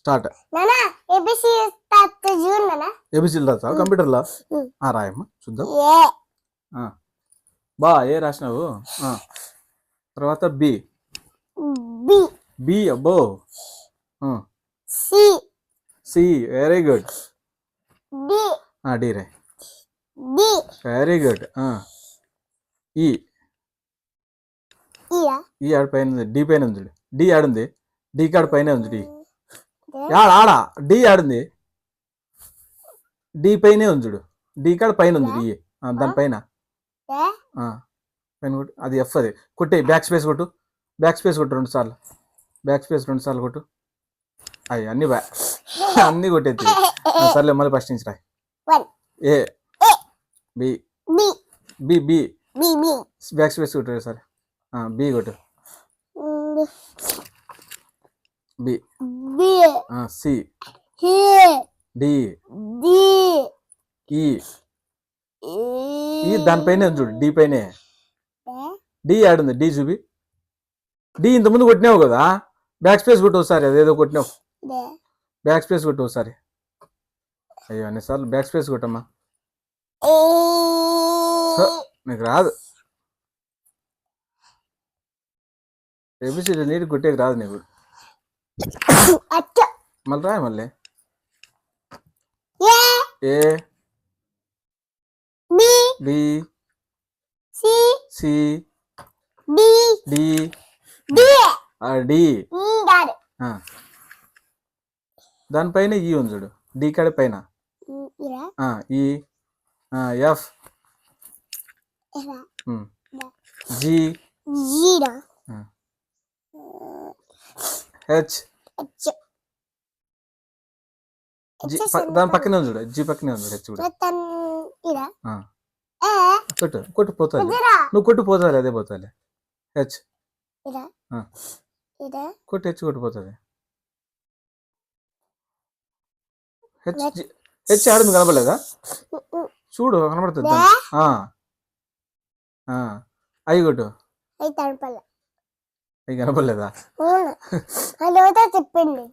Start. నానా ABC start చూడు నానా. ఏబిసిలు రాస్తావా కంప్యూటర్లో? రాయమ్మా చూద్దాం. ఏ బా ఏ రాసినావు? తర్వాత బి. బి బి అబ్బో. C C very good. D D రే. D very good. ఈ ఇయా ఈ ఆడ పైన ఉంది. డి పైన ఉంది. డి ఆడుంది. డి కాడ పైన ఉంది. డి ఆడ డి ఆడుంది. డి పైనే ఉంది చూడు. డి కాడ పైన ఉంది. డి దానిపైన పైన కొట్టు. అది ఎఫ్. అది కొట్టే. బ్యాక్ స్పేస్ కొట్టు. బ్యాక్ స్పేస్ కొట్టు 2 సార్లు. బ్యాక్ స్పేస్ 2 సార్లు కొట్టు. అవి అన్ని అన్ని కొట్టేది. సర్లే మళ్ళీ ఫస్ట్ నుంచి రాయి. A B B B B B B back space కొట్టు సరే. బి కొట్టు. B B C C D D E E దానిపైనే ఉంది చూడు. డి పైనే. డి ఆడుంది. డి చూపి. డి ఇంతకుముందు కొట్టినావు కదా. బ్యాక్ స్పేస్ కొట్టు ఒకసారి. అదేదో కొట్టినావు. బ్యాక్ స్పేస్ కొట్టు ఒకసారి. అయ్యో అన్నిసార్లు బ్యాక్ స్పేస్ కొట్టమ్మా. నీకు రాదు. ఏబిసిడి నీటి కొట్టేకి రాదు నీకు. మళ్ళీ రాయ మళ్ళీ. A B C D D దానిపైన ఈ ఉంది చూడు. డి కాడ పైన ఈ ఎఫ్ జి హెచ్ దాని పక్కనే ఉంది చూడు. జి పక్కనే ఉంది హెచ్ కూడా. కొట్టు కొట్టు పోతాలి. నువ్వు కొట్టు పోతాలి. అదే పోతాలి. హెచ్ కొట్టు. హెచ్ కొట్టు పోతుంది. హెచ్ ఆడుంది కనపడలేదా? చూడు కనపడుతుంది. అవి కొట్టు. అవి కనపడలేదా? చెప్పింది.